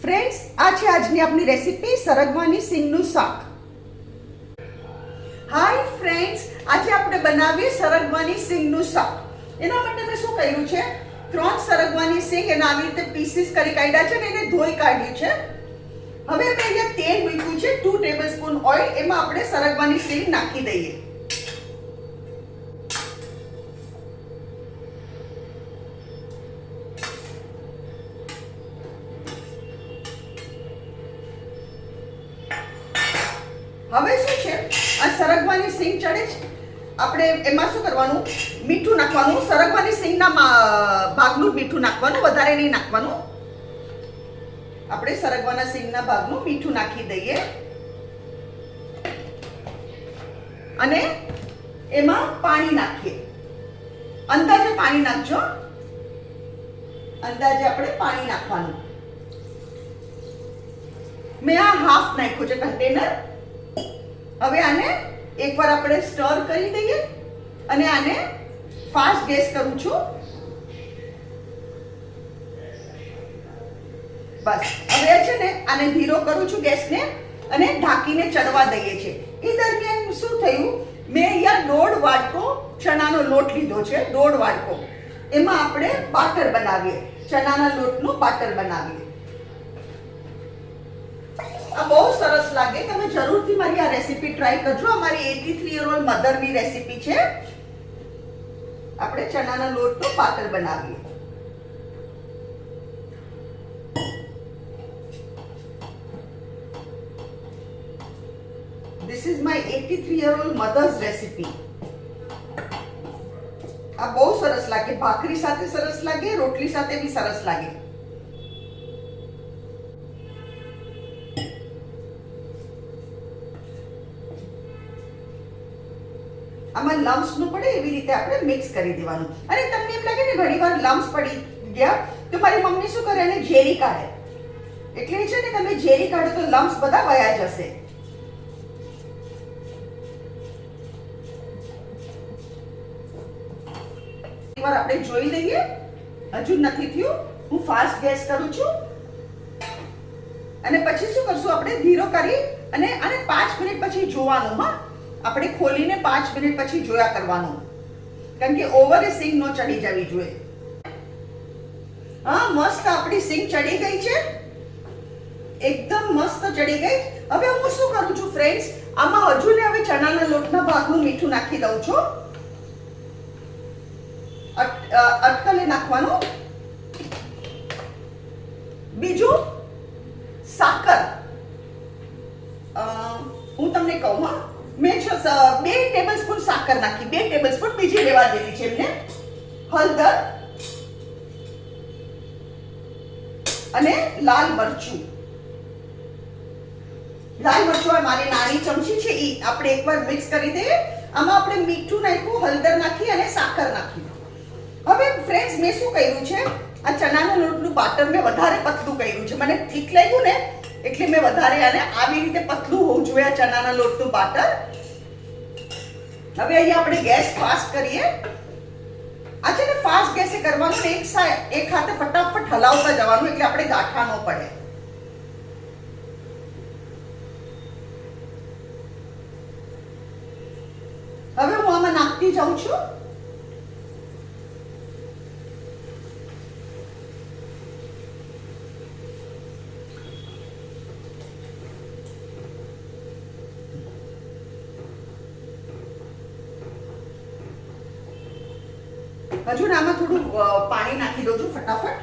Friends, આ છે આજની આપણી રેસીપી સરગવાની સિંગનું શાક. હાય ફ્રેન્ડ્સ, આજે આપણે બનાવીએ સરગવાની સિંગનું શાક. એના માટે મેં શું કર્યું છે, 3 સરગવાની સિંગ એના આવી રીતે પીસીસ કરી કાઢ્યા છે ને એને ધોઈ કાઢી છે. હવે મેં અહીંયા તેલ મૂક્યું છે 2 ટેબલસ્પૂન ઓઇલ. એમાં આપણે સરગવાની સિંગ નાખી દઈએ. હવે શું છે, આ સરગવાની સિંગ ચડે છે, આપણે એમાં શું કરવાનું, મીઠું નાખવાનું. સરગવાની સિંગના ભાગનું મીઠું નાખવાનું, વધારે નહીં નાખવાનું. આપણે સરગવાના સિંગના ભાગનું મીઠું નાખી દઈએ અને એમાં પાણી નાખીએ. અંદાજે પાણી નાખજો, અંદાજે આપણે પાણી નાખવાનું. મેં આ હાફ નાખ્યું છે કન્ટેનર. હવે આને એકવાર આપણે સ્ટર કરી દઈએ અને આને ફાસ્ટ ગેસ કરું છું. બસ હવે છે ને આને ધીરો કરું છું ગેસને અને ઢાંકીને ચડવા દઈએ છીએ. એ દરમિયાન શું થયું, મેં અહીંયા 1.5 વાટકો ચણાનો લોટ લીધો છે. 1.5 વાટકો. એમાં આપણે બાટર બનાવીએ, ચણાના લોટનું બાટર બનાવીએ. આ બહુ સરસ લાગે. તમે જરૂરથી મારી આ રેસીપી ટ્રાય કરજો. અમારી 83 યર ઓલ્ડ મધરની રેસીપી છે. આપણે ચણાના લોટનું બાટર બનાવીએ. This is my 83 year old mother's recipe. આ બહુ સરસ લાગે. ભાખરી સાથે સરસ લાગે, રોટલી સાથે બી સરસ લાગે. આમાં લમ્સ ન પડે એવી રીતે આપણે મિક્સ કરી દેવાનું. અને તમને એમ લાગે ને ઘણીવાર લમ્સ પડી ગયા તો મારી મમ્મી શું કરે, એને ઝેરી કાઢે. એટલે છે ને તમે ઝેરી કાઢો તો લમ્સ બધા વયા જશે. એકવાર આપણે જોઈ લઈએ. હજુ નથી થયું. હું ફાસ્ટ ગેસ કરું છું અને પછી શું કરશું, આપણે ધીરો કરી અને આને 5 મિનિટ પછી જોવાનું. હા, આપણે ખોલીને 5 મિનિટ પછી જોયા કરવાનું, કારણ કે ઓવર એ સિંગ નો ચડી જવી જોઈએ. હા, મસ્ત આપણી સિંગ ચડી ગઈ છે, એકદમ મસ્ત ચડી ગઈ. હવે હું શું કરું છું ફ્રેન્ડ્સ, આમાં હજુ ને હવે ચણાના લોટના ભાગનું મીઠું નાખી દઉં છું. અટકલે નાખવાનું. બીજું સાકર. હું તમને કહું, હા, મેં 2 ટેબલસ્પૂન સાકર નાખી. 2 ટેબલસ્પૂન બીજી લેવા દેવી છે એમને. હળદર અને લાલ મરચું. લાલ મરચું મારી નાની ચમચી છે, એ આપણે એકવાર મિક્સ કરી દઈએ. આમાં આપણે મીઠું નાખ્યું, હળદર નાખી અને સાકર નાખી. હવે ફ્રેન્ડ્સ, મેં શું કર્યું છે, આ ચણાના લોટનું બાટર મેં વધારે પતલું કર્યું છે. મને ઠીક લાગ્યું ને એટલે મેં વધારે આને આવી રીતે પતલું હોવું જોઈએ આ ચણાના લોટનું બાટર. હવે અહીંયા આપણે ગેસ ફાસ્ટ કરીએ. આ છે ને ફાસ્ટ ગેસે કરવાનું ને એક હાથે ફટાફટ હલાવતા જવાનું, એટલે આપણે ગાંઠા ન પડે. હવે હું આમાં નાખતી જાઉં છું. હજુ ને આમાં થોડું પાણી નાખી દઉં છું ફટાફટ.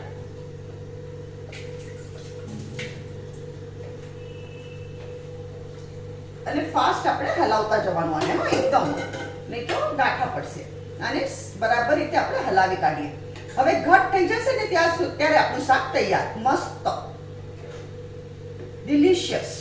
અને ફાસ્ટ આપણે હલાવતા જવાનું આને, એકદમ, નહીં તો ગાંઠા પડશે. આને બરાબર રીતે આપણે હલાવી કાઢીએ. હવે ઘટ થઈ જશે ને ત્યારે આપણું શાક તૈયાર. મસ્ત, ડિલિશિયસ.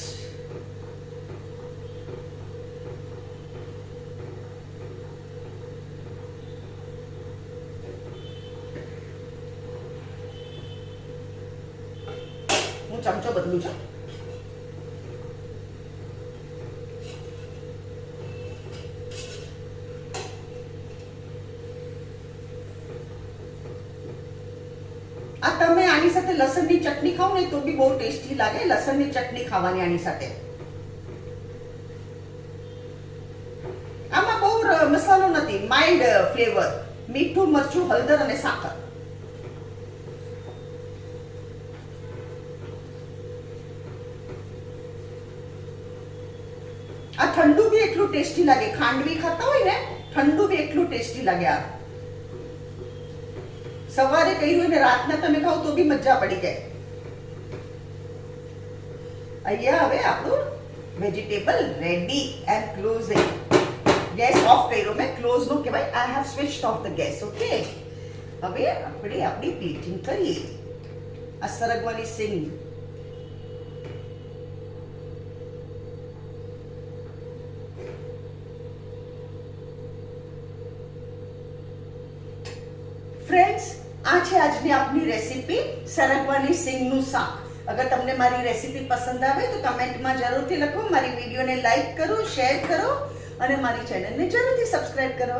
હું ચમચો બદલું છું. આ તમે આની સાથે લસણની ચટણી ખાવ ને તો બી બહુ ટેસ્ટી લાગે. લસણની ચટણી ખાવાની આની સાથે. આમાં બહુ મસાલો નથી, માઇલ્ડ ફ્લેવર. મીઠું, મરચું, હળદર અને સાકર. આ ઠંડુ બી એટલું ટેસ્ટી લાગે. ખાંડવી ખાતા હોય ને ઠંડુ બી એટલું ટેસ્ટી લાગે. આ સવારે કર્યું હોય ને રાતના તમે ખાવ તો બી મજા પડી જાય. અહીંયા હવે આપણું vegetable ready and closing. Gas of કર્યો મેં, ક્લોઝ નો કહેવાય. I have switched of the gas. Okay, હવે આપણે આપણી પ્લેટિંગ કરીએ. આ સરગવાની સિંગ. ફ્રેન્ડ્સ, આ છે આજની આપની રેસીપી સરગવાની સિંગનું શાક. અગર તમને મારી રેસીપી પસંદ આવે તો કમેન્ટમાં જરૂરથી લખો. મારી વિડીયોને લાઈક કરો, શેર કરો અને મારી ચેનલને જરૂરથી સબસ્ક્રાઇબ કરો.